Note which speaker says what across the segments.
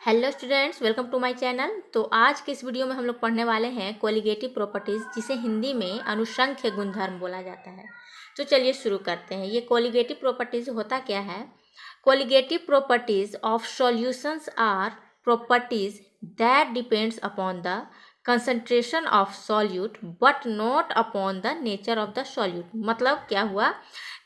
Speaker 1: Hello students, welcome to my channel. तो आज के इस वीडियो में हम लोग पढ़ने वाले हैं कोलिगेटिव प्रॉपर्टीज़, जिसे हिंदी में अनुसंख्य गुणधर्म बोला जाता है। तो चलिए शुरू करते हैं। ये कोलिगेटिव प्रॉपर्टीज़ होता क्या है? Colligative properties of solutions are properties that depends upon the concentration of solute but not upon the nature of the solute. मतलब क्या हुआ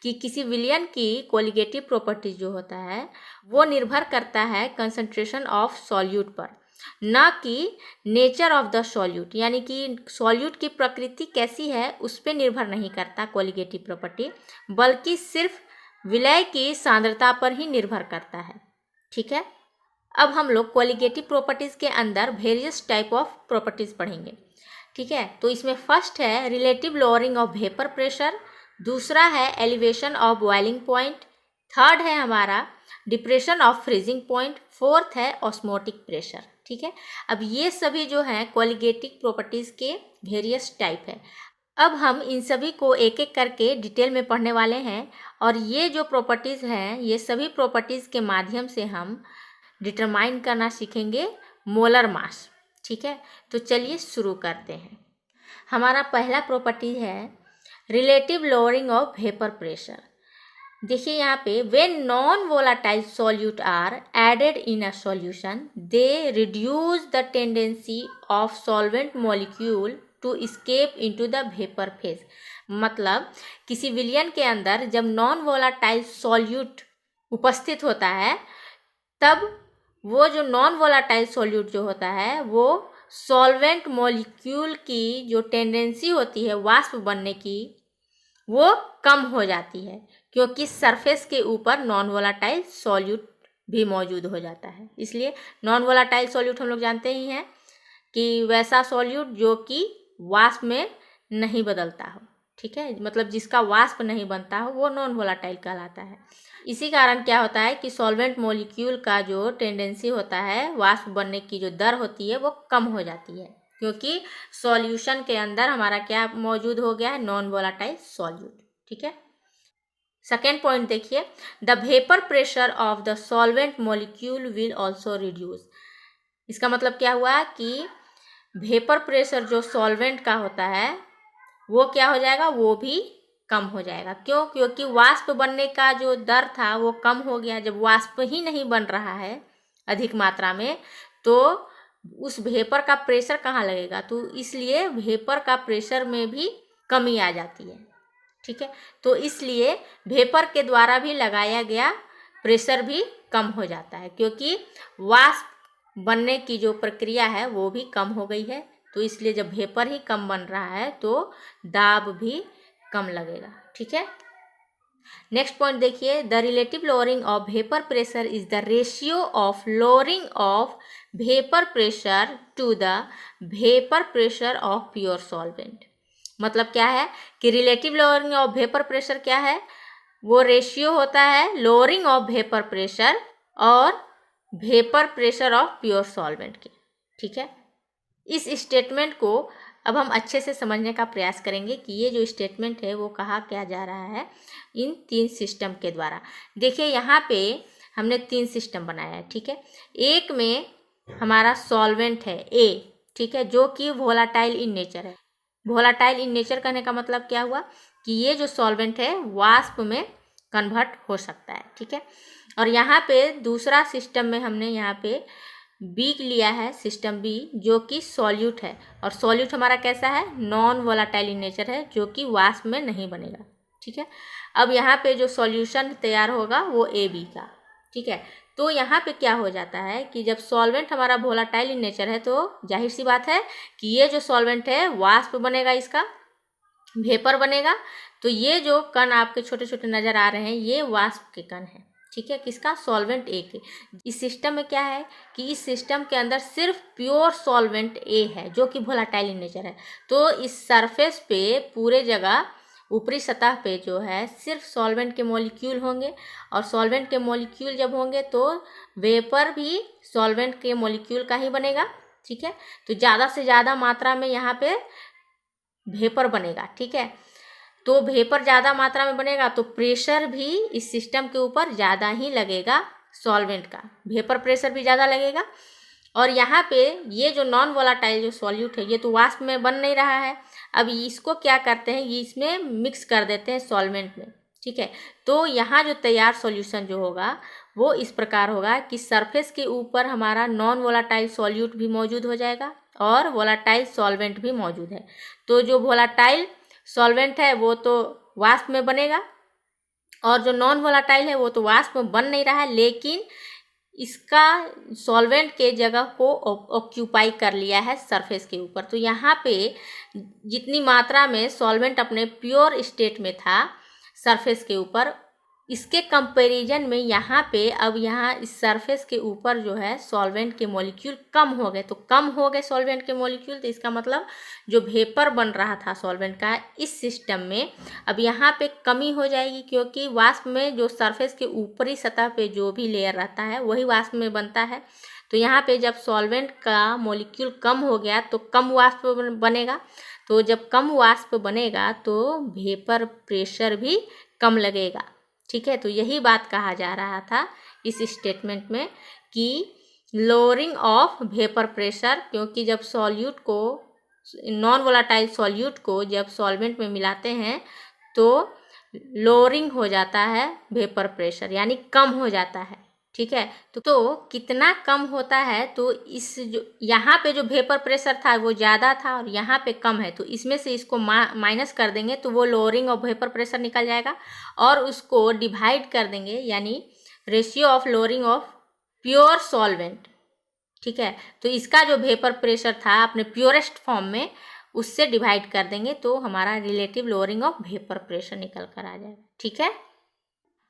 Speaker 1: कि किसी विलयन की कोलिगेटिव प्रॉपर्टीज जो होता है वो निर्भर करता है कंसंट्रेशन ऑफ सॉल्यूट पर, ना कि नेचर ऑफ द सॉल्यूट, यानी कि सॉल्यूट की प्रकृति कैसी है उस पर निर्भर नहीं करता कोलिगेटिव प्रॉपर्टी, बल्कि सिर्फ विलय की सांद्रता पर ही निर्भर करता है। ठीक है, अब हम लोग कोलिगेटिव प्रॉपर्टीज़ के अंदर वेरियस टाइप ऑफ प्रॉपर्टीज़ पढ़ेंगे। ठीक है, तो इसमें फर्स्ट है relative lowering of vapour pressure, दूसरा है elevation of boiling point, third है हमारा depression of freezing point, fourth है ऑस्मोटिक प्रेशर। ठीक है, अब ये सभी जो हैं कोलिगेटिव प्रॉपर्टीज़ के वेरियस टाइप है। अब हम इन सभी को एक एक करके डिटेल में पढ़ने वाले हैं, और ये जो प्रॉपर्टीज़ हैं ये सभी प्रॉपर्टीज़ के माध्यम से हम डिटरमाइन करना सीखेंगे मोलर मास। ठीक है, तो चलिए शुरू करते हैं। हमारा पहला प्रॉपर्टी है relative lowering of vapour pressure. देखिए यहाँ पे when non volatile solute are added in a solution they reduce the tendency of solvent molecule to escape into the vapour phase. मतलब किसी विलयन के अंदर जब नॉन वोलाटाइल सॉल्यूट उपस्थित होता है तब वो जो नॉन वोलाटाइल सॉल्यूट जो होता है वो सॉल्वेंट मॉलिक्यूल की जो टेंडेंसी होती है वाष्प बनने की वो कम हो जाती है, क्योंकि सरफेस के ऊपर नॉन वोलाटाइल सॉल्यूट भी मौजूद हो जाता है। इसलिए नॉन वोलाटाइल सॉल्यूट हम लोग जानते ही हैं कि वैसा सॉल्यूट जो कि वाष्प में नहीं बदलता हो। ठीक है, मतलब जिसका वाष्प नहीं बनता हो वो नॉन वोलाटाइल कहलाता है। इसी कारण क्या होता है कि सॉल्वेंट मॉलिक्यूल का जो टेंडेंसी होता है वाष्प बनने की जो दर होती है वो कम हो जाती है, क्योंकि सॉल्यूशन के अंदर हमारा क्या मौजूद हो गया है, नॉन वोलाटाइल सॉल्यूट। ठीक है, सेकेंड पॉइंट देखिए, the vapour pressure of the solvent molecule will also reduce. इसका मतलब क्या हुआ कि वेपर प्रेशर जो सॉल्वेंट का होता है वो क्या हो जाएगा, वो भी कम हो जाएगा। क्यों? क्योंकि वाष्प बनने का जो दर था वो कम हो गया। जब वाष्प ही नहीं बन रहा है अधिक मात्रा में तो उस वेपर का प्रेशर कहाँ लगेगा, तो इसलिए वेपर का प्रेशर में भी कमी आ जाती है। ठीक है, तो इसलिए वेपर के द्वारा भी लगाया गया प्रेशर भी कम हो जाता है, क्योंकि वाष्प बनने की जो प्रक्रिया है वो भी कम हो गई है। तो इसलिए जब वेपर ही कम बन रहा है तो दाब भी कम लगेगा। ठीक है, नेक्स्ट पॉइंट देखिए, the relative lowering of vapour pressure is the ratio of lowering of vapour pressure to the vapour pressure of pure solvent. मतलब क्या है कि relative lowering of vapour pressure क्या है, वो रेशियो होता है लोअरिंग ऑफ वेपर प्रेशर और vapour pressure of pure solvent के। ठीक है, इस स्टेटमेंट को अब हम अच्छे से समझने का प्रयास करेंगे कि ये जो स्टेटमेंट है वो कहा क्या जा रहा है इन तीन सिस्टम के द्वारा। देखिए यहाँ पे हमने तीन सिस्टम बनाया है। ठीक है, एक में हमारा सॉल्वेंट है ए, ठीक है, जो कि वोलाटाइल इन नेचर है। वोलाटाइल इन नेचर कहने का मतलब क्या हुआ कि ये जो सॉल्वेंट है वाष्प में कन्वर्ट हो सकता है। ठीक है, और यहाँ पे दूसरा सिस्टम में हमने यहाँ पे बी लिया है, सिस्टम बी, जो कि सॉल्यूट है, और सॉल्यूट हमारा कैसा है, नॉन वोलाटाइल इन नेचर है, जो कि वाष्प में नहीं बनेगा। ठीक है, अब यहाँ पे जो सॉल्यूशन तैयार होगा वो ए बी का। ठीक है, तो यहाँ पे क्या हो जाता है कि जब सॉल्वेंट हमारा वोलाटाइल इन नेचर है तो जाहिर सी बात है कि ये जो सॉल्वेंट है वाष्प बनेगा, इसका वेपर बनेगा। तो ये जो कण आपके छोटे छोटे नज़र आ रहे हैं ये वाष्प के कण हैं। ठीक है, किसका, सॉल्वेंट ए के। इस सिस्टम में क्या है कि इस सिस्टम के अंदर सिर्फ प्योर सॉल्वेंट ए है जो कि वोलाटाइल इन नेचर है। तो इस सरफेस पे पूरे जगह ऊपरी सतह पे जो है सिर्फ सॉल्वेंट के मॉलिक्यूल होंगे, और सॉल्वेंट के मॉलिक्यूल जब होंगे तो वेपर भी सॉल्वेंट के मॉलिक्यूल का ही बनेगा। ठीक है, तो ज़्यादा से ज़्यादा मात्रा में यहाँ पे वेपर बनेगा। ठीक है, तो वेपर ज़्यादा मात्रा में बनेगा तो प्रेशर भी इस सिस्टम के ऊपर ज़्यादा ही लगेगा, सॉल्वेंट का, वेपर प्रेशर भी ज़्यादा लगेगा। और यहाँ पे ये जो नॉन वोलाटाइल जो सॉल्यूट है ये तो वाष्प में बन नहीं रहा है, अब इसको क्या करते हैं, ये इसमें मिक्स कर देते हैं सॉल्वेंट में, ठीक है। तो यहाँ जो तैयार सॉल्यूशन जो होगा वो इस प्रकार होगा कि सरफेस के ऊपर हमारा नॉन वोलाटाइल सॉल्यूट भी मौजूद हो जाएगा और वोलाटाइल सॉल्वेंट भी मौजूद है। तो जो वोलाटाइल सॉल्वेंट है वो तो वाष्प में बनेगा और जो नॉन वोलाटाइल है वो तो वाष्प में बन नहीं रहा है, लेकिन इसका सॉल्वेंट के जगह को ऑक्यूपाई कर लिया है सरफेस के ऊपर। तो यहाँ पे जितनी मात्रा में सॉल्वेंट अपने प्योर स्टेट में था सरफेस के ऊपर, इसके कंपैरिजन में यहाँ पे अब यहाँ इस सरफेस के ऊपर जो है सॉल्वेंट के मॉलिक्यूल कम हो गए। तो कम हो गए सॉल्वेंट के मॉलिक्यूल, तो इसका मतलब जो वेपर बन रहा था सॉल्वेंट का इस सिस्टम में अब यहाँ पे कमी हो जाएगी, क्योंकि वाष्प में जो सरफेस के ऊपरी सतह पे जो भी लेयर रहता है वही वाष्प में बनता है। तो यहाँ पे जब सॉल्वेंट का मॉलिक्यूल कम हो गया तो कम वाष्प बनेगा, तो जब कम वाष्प बनेगा तो वेपर प्रेशर भी कम लगेगा, ठीक है। तो यही बात कहा जा रहा था इस स्टेटमेंट में कि लोअरिंग ऑफ वेपर प्रेशर, क्योंकि जब सॉल्यूट को नॉन वोलाटाइल सॉल्यूट को जब सॉल्वेंट में मिलाते हैं तो लोअरिंग हो जाता है वेपर प्रेशर, यानी कम हो जाता है, ठीक है। तो कितना कम होता है, तो इस जो यहाँ पे जो वेपर प्रेशर था वो ज़्यादा था और यहाँ पे कम है, तो इसमें से इसको माइनस कर देंगे तो वो लोअरिंग ऑफ वेपर प्रेशर निकल जाएगा और उसको डिवाइड कर देंगे, यानी ratio of lowering of pure solvent, ठीक है। तो इसका जो वेपर प्रेशर था अपने प्योरेस्ट फॉर्म में उससे डिवाइड कर देंगे तो हमारा relative lowering of vapour pressure निकल कर आ जाएगा, ठीक है।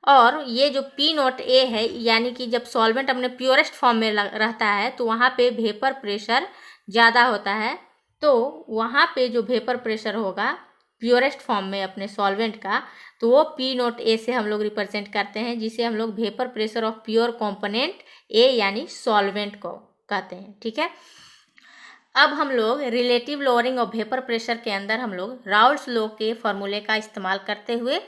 Speaker 1: और ये जो P नॉट A है, यानी कि जब सॉल्वेंट अपने प्योरेस्ट फॉर्म में रहता है तो वहाँ पे वेपर प्रेशर ज़्यादा होता है, तो वहाँ पे जो वेपर प्रेशर होगा प्योरेस्ट फॉर्म में अपने सॉल्वेंट का, तो वो P नॉट A से हम लोग रिप्रेजेंट करते हैं, जिसे हम लोग vapour pressure of pure component A यानी सॉल्वेंट को कहते हैं, ठीक है। अब हम लोग relative lowering of vapour pressure के अंदर हम लोग राउल्ट्स लॉ के फॉर्मूले का इस्तेमाल करते हुए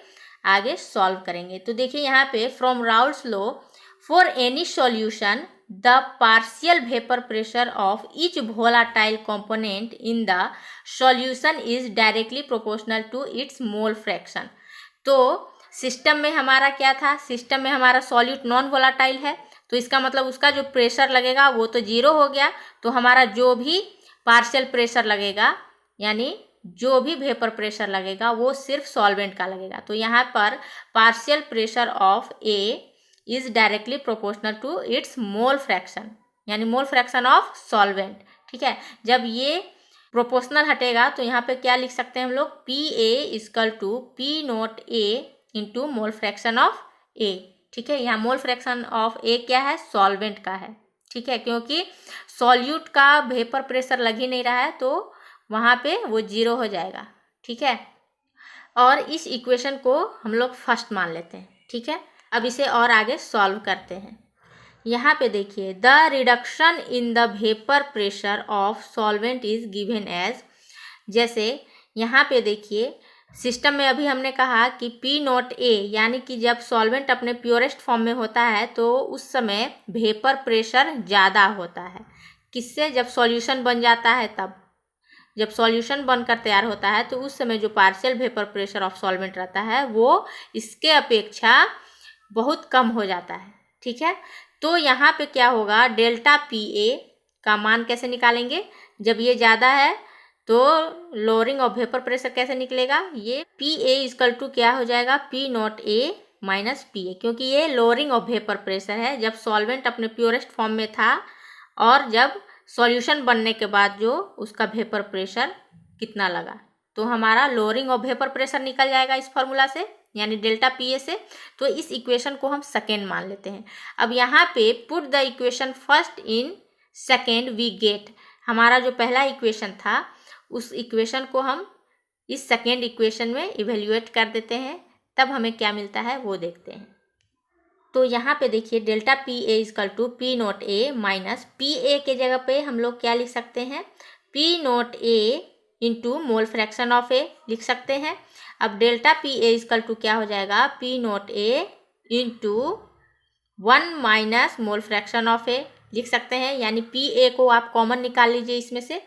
Speaker 1: आगे सॉल्व करेंगे। तो देखिए यहाँ पे from Raoult's law for any solution the partial vapour pressure of each volatile component in the solution is directly proportional to its mole fraction. तो सिस्टम में हमारा क्या था, सिस्टम में हमारा सॉल्यूट नॉन वोलाटाइल है, तो इसका मतलब उसका जो प्रेशर लगेगा वो तो जीरो हो गया, तो हमारा जो भी पार्शियल प्रेशर लगेगा यानी जो भी वेपर प्रेशर लगेगा वो सिर्फ सॉल्वेंट का लगेगा। तो यहाँ पर partial pressure of A is directly proportional to its mole fraction, यानी मोल फ्रैक्शन ऑफ सॉल्वेंट, ठीक है। जब ये प्रोपोर्शनल हटेगा तो यहाँ पे क्या लिख सकते हैं हम लोग, PA equal to P naught A into mole fraction of A, ठीक है। यहाँ मोल फ्रैक्शन ऑफ A क्या है, सॉल्वेंट का है, ठीक है, क्योंकि सॉल्यूट का वेपर प्रेशर लग ही नहीं रहा है तो वहाँ पे वो जीरो हो जाएगा, ठीक है। और इस इक्वेशन को हम लोग फर्स्ट मान लेते हैं, ठीक है। अब इसे और आगे सॉल्व करते हैं। यहाँ पे देखिए the reduction in the vapour pressure of solvent is given as, जैसे यहाँ पे देखिए सिस्टम में अभी हमने कहा कि P नॉट A यानी कि जब सॉल्वेंट अपने प्योरेस्ट फॉर्म में होता है तो उस समय वेपर प्रेशर ज़्यादा होता है, किससे, जब सॉल्यूशन बन जाता है तब, जब सॉल्यूशन बनकर तैयार होता है तो उस समय जो partial vapour pressure of solvent रहता है वो इसके अपेक्षा बहुत कम हो जाता है, ठीक है। तो यहाँ पे क्या होगा, डेल्टा PA का मान कैसे निकालेंगे, जब ये ज़्यादा है तो लोअरिंग ऑफ वेपर प्रेशर कैसे निकलेगा, ये PA इक्वल टू क्या हो जाएगा, P naught A minus PA, क्योंकि ये लोअरिंग ऑफ वेपर प्रेशर है जब सॉल्वेंट अपने प्योरेस्ट फॉर्म में था और जब सॉल्यूशन बनने के बाद जो उसका वेपर प्रेशर कितना लगा, तो हमारा लोअरिंग ऑफ वेपर प्रेशर निकल जाएगा इस फॉर्मूला से, यानी डेल्टा PA से। तो इस इक्वेशन को हम सेकेंड मान लेते हैं। अब यहाँ पे put the equation first in second we get, हमारा जो पहला इक्वेशन था उस इक्वेशन को हम इस सेकेंड इक्वेशन में इवेल्युएट कर देते हैं, तब हमें क्या मिलता है वो देखते हैं। तो यहाँ पे देखिए delta PA equal to P naught A minus PA के जगह पे हम लोग क्या लिख सकते हैं, P naught A into mole fraction of A लिख सकते हैं। अब डेल्टा PA इक्वल टू क्या हो जाएगा, P naught A into 1 minus mole fraction of A लिख सकते हैं, यानी पी ए को आप कॉमन निकाल लीजिए इसमें से।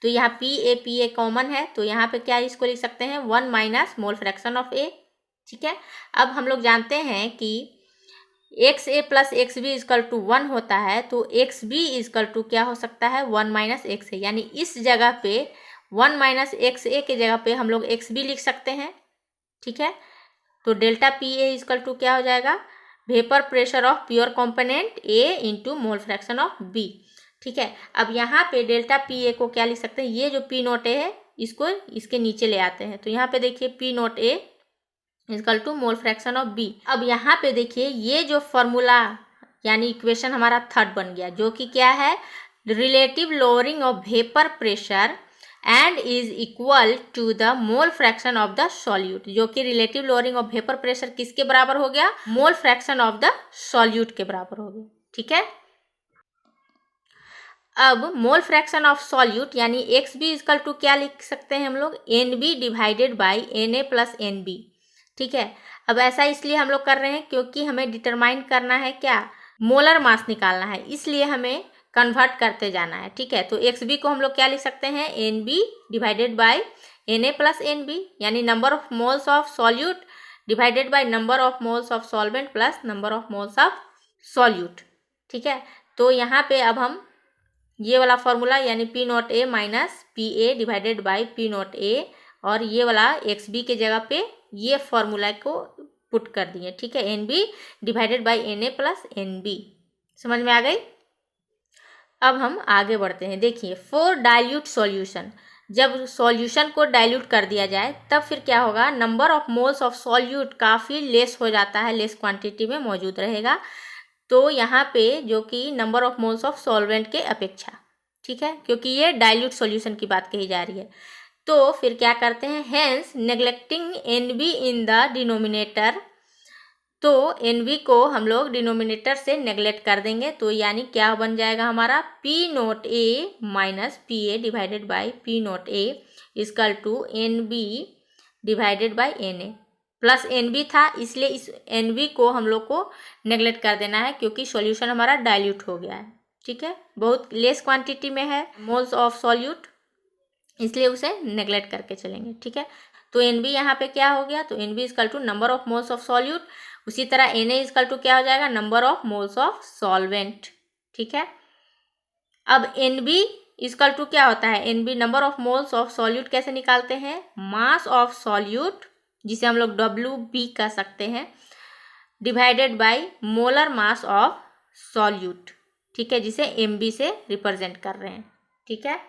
Speaker 1: तो यहाँ पी ए कॉमन है, तो यहाँ पे क्या इसको लिख सकते हैं 1 minus mole fraction of A. ठीक है, अब हम लोग जानते हैं कि X A plus X B equal to 1 होता है, तो एक्स बी इजकल टू क्या हो सकता है 1 माइनस एक्स ए, यानी इस जगह पे 1 माइनस एक्स ए के जगह पे हम लोग एक्स बी लिख सकते हैं। ठीक है, तो delta P A equal to क्या हो जाएगा vapour pressure of pure component A into mole fraction of B. ठीक है, अब यहाँ पे डेल्टा पी ए को क्या लिख सकते हैं, ये जो पी नोट ए है इसको इसके नीचे ले आते हैं, तो यहाँ पे देखिए P naught A equal to mole fraction of B. अब यहाँ पे देखिए ये जो फॉर्मूला यानी इक्वेशन हमारा थर्ड बन गया, जो कि क्या है relative lowering of vapour pressure and is equal to the mole fraction of the solute, जो कि relative lowering of vapour pressure किसके बराबर हो गया mole fraction of the solute के बराबर हो गया। ठीक है, अब मोल फ्रैक्शन ऑफ सॉल्यूट यानी एक्स बी इजकल टू क्या लिख सकते हैं हम लोग N B divided by N A plus N B. ठीक है, अब ऐसा इसलिए हम लोग कर रहे हैं क्योंकि हमें डिटरमाइन करना है क्या मोलर मास निकालना है, इसलिए हमें कन्वर्ट करते जाना है। ठीक है, तो एक्स बी को हम लोग क्या लिख सकते हैं n B divided by N A plus N B, यानी number of moles of solute divided by number of moles of solvent plus number of moles of solute. ठीक है, तो यहाँ पे अब हम ये वाला फॉर्मूला यानी P naught A minus P A divided by P naught ए और ये वाला एक्स बी के जगह पे ये फॉर्मूला को पुट कर दिए। ठीक है, N B divided by N A plus N B, समझ में आ गई। अब हम आगे बढ़ते हैं। देखिए फॉर डाइल्यूट सॉल्यूशन, जब सॉल्यूशन को डाइल्यूट कर दिया जाए तब फिर क्या होगा number of moles of solute काफ़ी लेस हो जाता है, लेस क्वांटिटी में मौजूद रहेगा, तो यहाँ पे जो कि number of moles of solvent के अपेक्षा। ठीक है, क्योंकि ये डाइल्यूट सॉल्यूशन की बात कही जा रही है, तो फिर क्या करते हैं hence neglecting N B in the denominator, तो एन बी को हम लोग डिनोमिनेटर से नेग्लेक्ट कर देंगे, तो यानी क्या बन जाएगा हमारा P naught A minus P A divided by P naught A equal to N B divided by N A plus N B था, इसलिए इस एन बी को हम लोग को नेग्लेक्ट कर देना है क्योंकि सॉल्यूशन हमारा डाइल्यूट हो गया है। ठीक है, बहुत लेस क्वांटिटी में है मोल्स ऑफ सॉल्यूट, इसलिए उसे नेग्लेक्ट करके चलेंगे। ठीक है, तो एन बी यहाँ पे क्या हो गया, तो N B equal to number of moles of solute, उसी तरह एन ए इजकल टू क्या हो जाएगा number of moles of solvent. ठीक है, अब एन बी इजकल टू क्या होता है N B number of moles of solute कैसे निकालते हैं मास ऑफ सॉल्यूट, जिसे हम लोग डब्ल्यू बी कह सकते हैं, divided by molar mass of solute. ठीक है, जिसे एम बी से रिप्रेजेंट कर रहे हैं। ठीक है,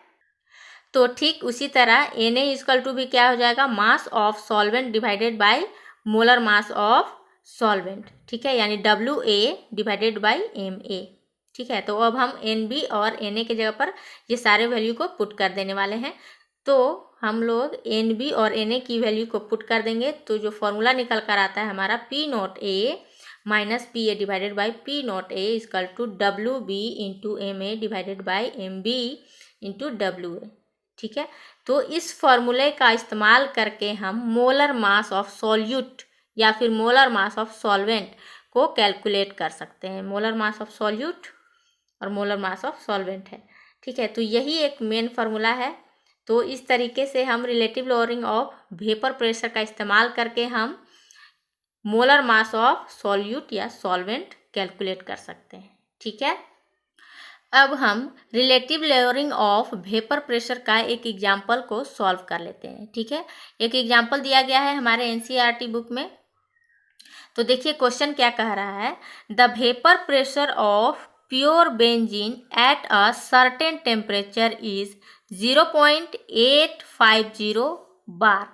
Speaker 1: तो ठीक उसी तरह एन ए इजकल टू भी क्या हो जाएगा mass of solvent divided by molar mass of solvent. ठीक है, यानी W A divided by M A. ठीक है, तो अब हम एन बी और एन ए के जगह पर ये सारे वैल्यू को पुट कर देने वाले हैं, तो हम लोग एन बी और एन ए की वैल्यू को पुट कर देंगे, तो जो फॉर्मूला निकल कर आता है हमारा P naught A minus P A divided by P naught A equal to W B into M A divided by M B into W A. ठीक है, तो इस फॉर्मूले का इस्तेमाल करके हम मोलर मास ऑफ सॉल्यूट या फिर मोलर मास ऑफ सॉल्वेंट को कैलकुलेट कर सकते हैं। मोलर मास ऑफ सॉल्यूट और मोलर मास ऑफ सॉल्वेंट है। ठीक है, तो यही एक मेन फार्मूला है, तो इस तरीके से हम relative lowering of vapour pressure का इस्तेमाल करके हम मोलर मास ऑफ सॉल्यूट या सॉल्वेंट कैलकुलेट कर सकते हैं। ठीक है, अब हम relative lowering of vapour pressure का एक एग्जाम्पल को सॉल्व कर लेते हैं। ठीक है, एक एग्जाम्पल दिया गया है हमारे एनसीईआरटी बुक में, तो देखिए क्वेश्चन क्या कह रहा है the vapour pressure of pure benzene at a certain temperature is 0.850 bar.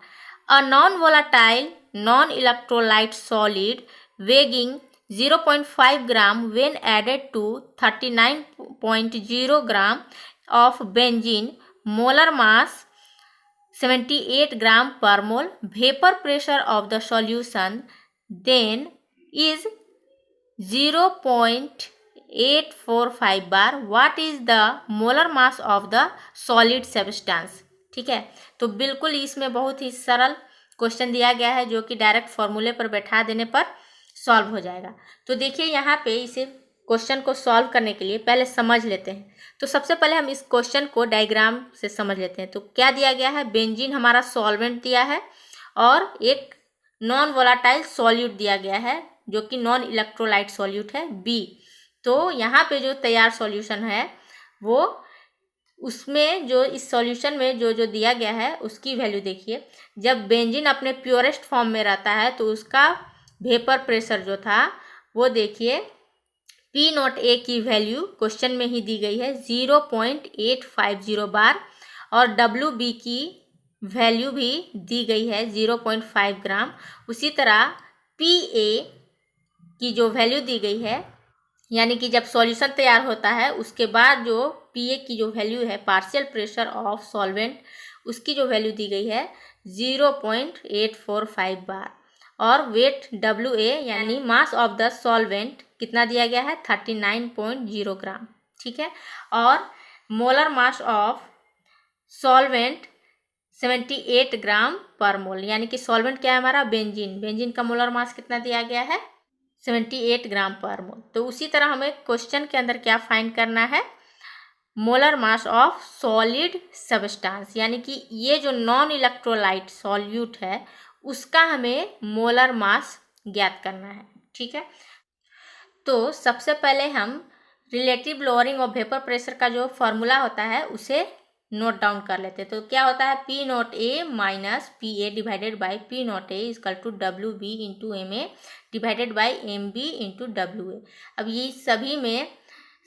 Speaker 1: A non-volatile, non-electrolyte solid weighing 0.5 gram when added to 39.0 gram of benzene, molar mass 78 gram per mole, vapor pressure of the solution then is 0.845 bar. What is the molar mass of the solid substance? ठीक है, तो बिल्कुल इसमें बहुत ही सरल question दिया गया है जो कि डायरेक्ट फॉर्मूले पर बैठा देने पर सॉल्व हो जाएगा। तो देखिए यहाँ पे इसे क्वेश्चन को सॉल्व करने के लिए पहले समझ लेते हैं। तो सबसे पहले हम इस क्वेश्चन को डायग्राम से समझ लेते हैं। तो क्या दिया गया है, बेंजीन हमारा सॉल्वेंट दिया है और एक नॉन वोलाटाइल सॉल्यूट दिया गया है जो कि नॉन इलेक्ट्रोलाइट सॉल्यूट है बी। तो यहाँ पे जो तैयार सॉल्यूशन है वो उसमें जो इस सॉल्यूशन में जो जो दिया गया है उसकी वैल्यू देखिए। जब बेंजीन अपने प्योरेस्ट फॉर्म में रहता है तो उसका वेपर प्रेशर जो था वो देखिए P0A की वैल्यू क्वेश्चन में ही दी गई है 0.850 बार और WB की वैल्यू भी दी गई है 0.5 ग्राम। उसी तरह PA की जो वैल्यू दी गई है, यानी कि जब सॉल्यूशन तैयार होता है उसके बाद जो PA की जो वैल्यू है पार्शियल प्रेशर ऑफ सॉल्वेंट, उसकी जो वैल्यू दी गई है 0.845 बार और वेट WA यानी मास ऑफ द सॉल्वेंट कितना दिया गया है 39.0 ग्राम। ठीक है, और मोलर मास ऑफ सॉल्वेंट 78 ग्राम पर मोल, यानी कि सॉल्वेंट क्या है हमारा बेंजीन का मोलर मास कितना दिया गया है 78 ग्राम पर मोल। तो उसी तरह हमें क्वेश्चन के अंदर क्या फाइंड करना है, molar mass of solid substance, यानी कि ये जो नॉन इलेक्ट्रोलाइट सॉल्यूट है उसका हमें मोलर मास ज्ञात करना है। ठीक है, तो सबसे पहले हम relative lowering of vapour pressure का जो फॉर्मूला होता है उसे नोट डाउन कर लेते हैं। तो क्या होता है P0A minus PA divided by P0A equal to WB into MA divided by MB into WA। अब ये सभी में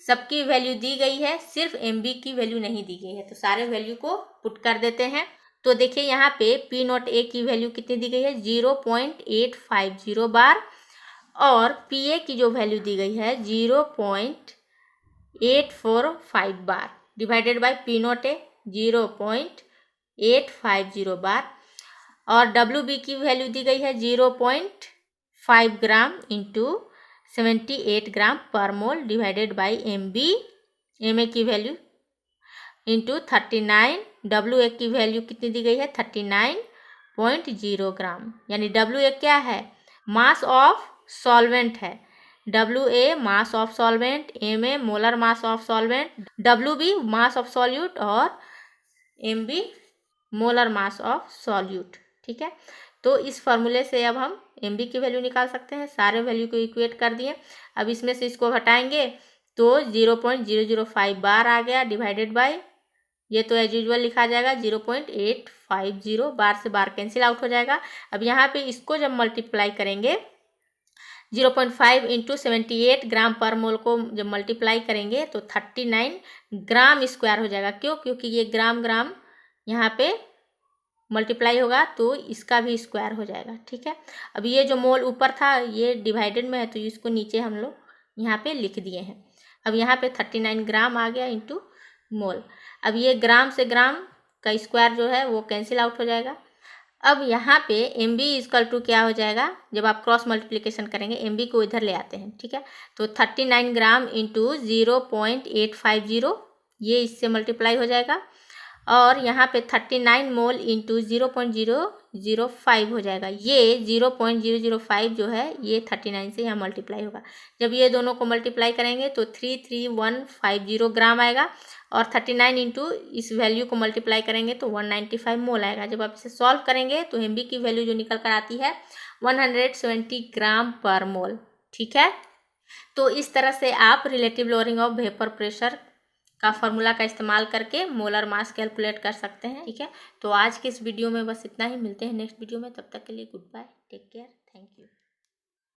Speaker 1: सबकी वैल्यू दी गई है, सिर्फ MB की वैल्यू नहीं दी गई है, तो सारे वैल्यू को पुट कर देते हैं। तो देखिए यहाँ पे P0A की वैल्यू कितनी दी गई है 0.850 बार और PA की जो वैल्यू दी गई है 0.845 बार डिवाइडेड बाई P0A 0.850 बार और WB की वैल्यू दी गई है 0.5 ग्राम इंटू 78 ग्राम पर मोल डिवाइडेड बाई MA की वैल्यू इंटू 39, WA की वैल्यू कितनी दी गई है 39.0 ग्राम, यानी WA क्या है मास ऑफ सॉल्वेंट है, WA mass of solvent, MA molar mass of solvent, WB mass of solute और MB molar mass of solute. ठीक है, तो इस फॉर्मूले से अब हम MB की वैल्यू निकाल सकते हैं। सारे वैल्यू को इक्वेट कर दिए, अब इसमें से इसको हटाएंगे तो 0.005 बार आ गया डिवाइडेड बाय, ये तो एज यूजुअल लिखा जाएगा 0.850 बार से बार कैंसिल आउट हो जाएगा। अब यहाँ पे इसको जब मल्टीप्लाई करेंगे 0.5 इंटू 78 ग्राम पर मोल को जब मल्टीप्लाई करेंगे तो 39 ग्राम स्क्वायर हो जाएगा। क्यों, क्योंकि ये ग्राम ग्राम यहाँ पे मल्टीप्लाई होगा तो इसका भी स्क्वायर हो जाएगा। ठीक है, अब ये जो मोल ऊपर था ये डिवाइडेड में है तो इसको नीचे हम लोग यहाँ पे लिख दिए हैं। अब यहाँ पे 39 ग्राम आ गया इंटू मोल। अब ये ग्राम से ग्राम का स्क्वायर जो है वो कैंसिल आउट हो जाएगा। अब यहाँ पे MB इक्वल टू क्या हो जाएगा, जब आप क्रॉस मल्टीप्लिकेशन करेंगे MB को इधर ले आते हैं। ठीक है, तो 39 ग्राम इंटू 0.850 ये इससे मल्टीप्लाई हो जाएगा और यहाँ पे 39 मोल इंटू 0.005 हो जाएगा। ये 0.005 जो है ये 39 से यहाँ मल्टीप्लाई होगा। जब ये दोनों को मल्टीप्लाई करेंगे तो 33150 ग्राम आएगा और 39 इंटू इस वैल्यू को मल्टीप्लाई करेंगे तो 195 मोल आएगा। जब आप इसे सॉल्व करेंगे तो MB की वैल्यू जो निकल कर आती है 170 ग्राम पर मोल। ठीक है, तो इस तरह से आप relative lowering of vapour pressure का फॉर्मूला का इस्तेमाल करके मोलर मास कैलकुलेट कर सकते हैं। ठीक है, तो आज के इस वीडियो में बस इतना ही, मिलते हैं नेक्स्ट वीडियो में, तब तक के लिए goodbye, take care, thank you.